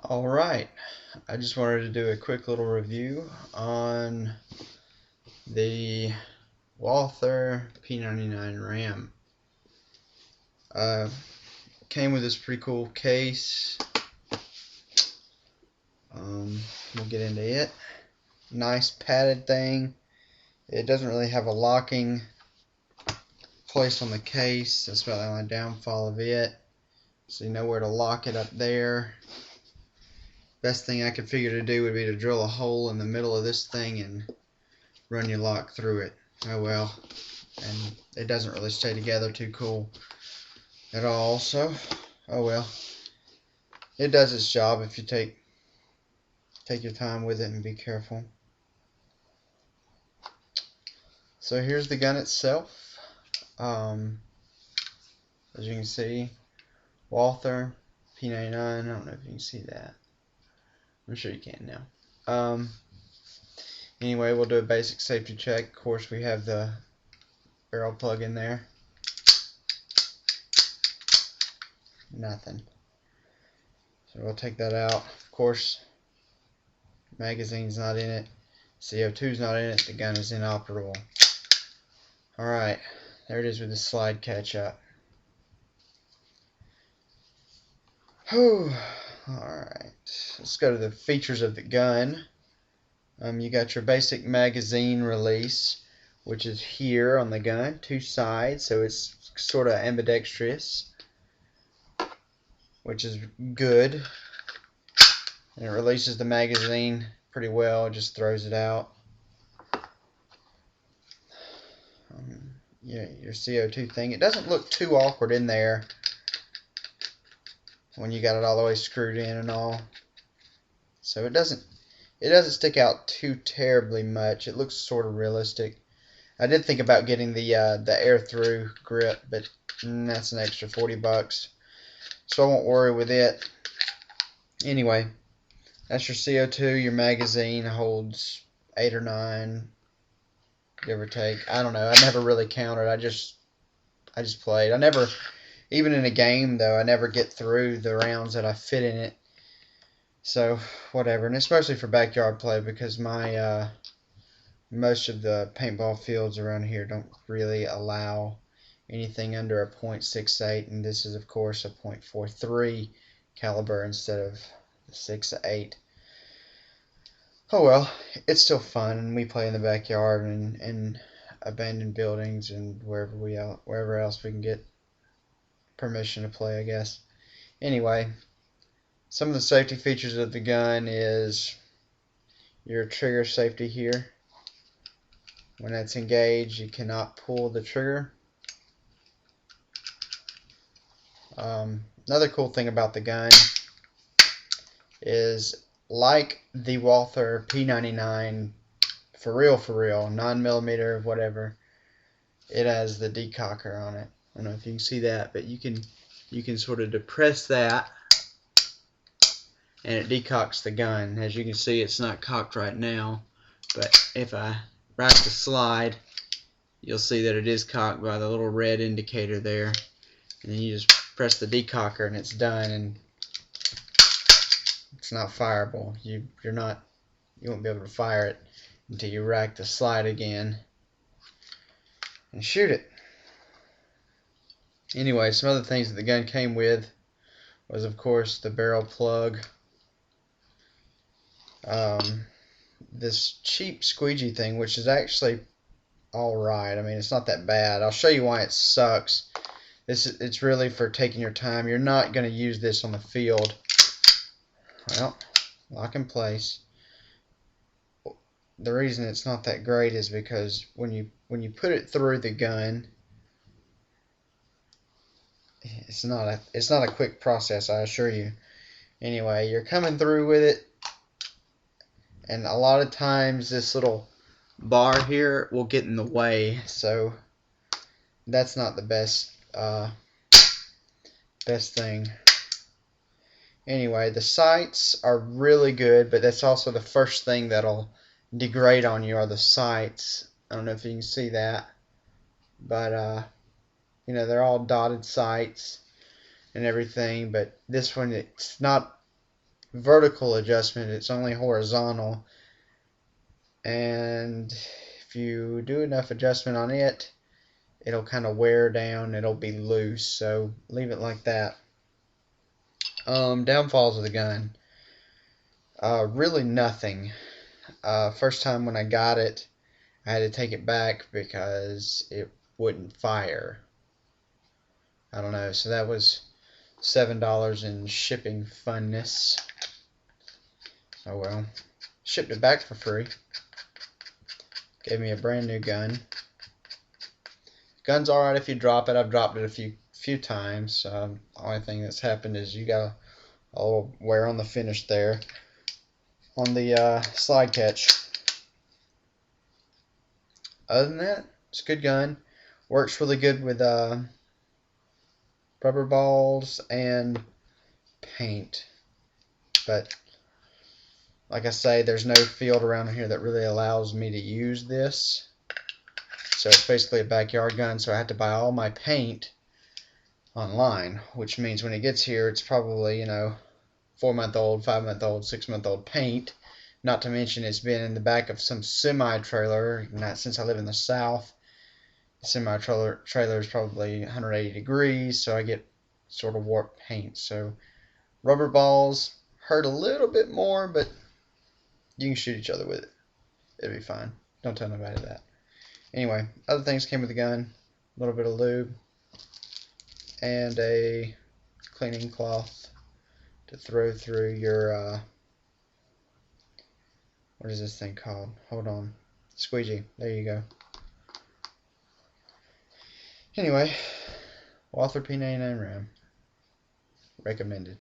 Alright, I just wanted to do a quick little review on the Walther p99 RAM. Came with this pretty cool case. We'll get into it. Nice padded thing. It doesn't really have a locking place on the case. That's about the only downfall of it. So you know where to lock it up there. Best thing I could figure to do would be to drill a hole in the middle of this thing and run your lock through it. Oh well. And it doesn't really stay together too cool at all, so oh well. It does its job if you take your time with it and be careful. So here's the gun itself. As you can see, Walther p99. I don't know if you can see that. I'm sure you can now. Anyway, we'll do a basic safety check. Of course, we have the barrel plug in there. Nothing. So we'll take that out. Of course, magazine's not in it. CO2's not in it. The gun is inoperable. Alright, there it is with the slide catch up. Whew. Alright, let's go to the features of the gun. You got your basic magazine release, which is here on the gun, two sides, so it's sort of ambidextrous, which is good. And it releases the magazine pretty well, it just throws it out. Yeah, your CO2 thing. It doesn't look too awkward in there when you got it all the way screwed in and all. So it doesn't stick out too terribly much. It looks sort of realistic. I did think about getting the air through grip, but that's an extra 40 bucks. So I won't worry with it. Anyway, that's your CO2. Your magazine holds 8 or 9, give or take. I don't know. I never really counted. I just played. I never, even in a game though, I never get through the rounds that I fit in it. So whatever. And it's mostly for backyard play because my most of the paintball fields around here don't really allow anything under a .68, and this is of course a .43 caliber instead of the 6.8. Oh well, it's still fun, and we play in the backyard and abandoned buildings and wherever else we can get permission to play, I guess. Anyway, some of the safety features of the gun is your trigger safety here. When it's engaged, you cannot pull the trigger. Another cool thing about the gun is, like the Walther p99, for real, 9mm, whatever, it has the decocker on it. I don't know if you can see that, but you can sort of depress that and it decocks the gun. As you can see, it's not cocked right now, but if I rack the slide, you'll see that it is cocked by the little red indicator there, and then you just press the decocker and it's done, and it's not fireable. You won't be able to fire it until you rack the slide again and shoot it. Anyway, some other things that the gun came with was, of course, the barrel plug. This cheap squeegee thing, which is actually alright. I mean, it's not that bad. I'll show you why it sucks. It's really for taking your time. You're not going to use this on the field. Well, lock in place. The reason it's not that great is because when you put it through the gun, it's not a quick process, I assure you. Anyway, you're coming through with it, and a lot of times this little bar here will get in the way, so that's not the best thing. Anyway, the sights are really good, but that's also the first thing that'll degrade on you are the sights. I don't know if you can see that, but you know, they're all dotted sights and everything, but this one, it's not vertical adjustment, it's only horizontal. And if you do enough adjustment on it, it'll kind of wear down, it'll be loose, so leave it like that. Downfalls of the gun. Really nothing. First time when I got it, I had to take it back because it wouldn't fire. I don't know, so that was $7 in shipping funness. Oh well. Shipped it back for free. Gave me a brand new gun. Gun's alright if you drop it. I've dropped it a few times. Only thing that's happened is you got a little wear on the finish there on the slide catch. Other than that, it's a good gun. Works really good with rubber balls and paint. But like I say, there's no field around here that really allows me to use this. So it's basically a backyard gun, so I had to buy all my paint online, which means when it gets here, it's probably, 4-month-old, 5-month-old, 6-month-old paint. Not to mention it's been in the back of some semi-trailer. Not since I live in the South. The semi-trailer is probably 180 degrees, so I get sort of warped paint. So rubber balls hurt a little bit more, but you can shoot each other with it. It'll be fine. Don't tell nobody that. Anyway, other things came with the gun. A little bit of lube and a cleaning cloth to throw through your what is this thing called? Hold on. Squeegee. There you go. Anyway, Walther P99 RAM. Recommended.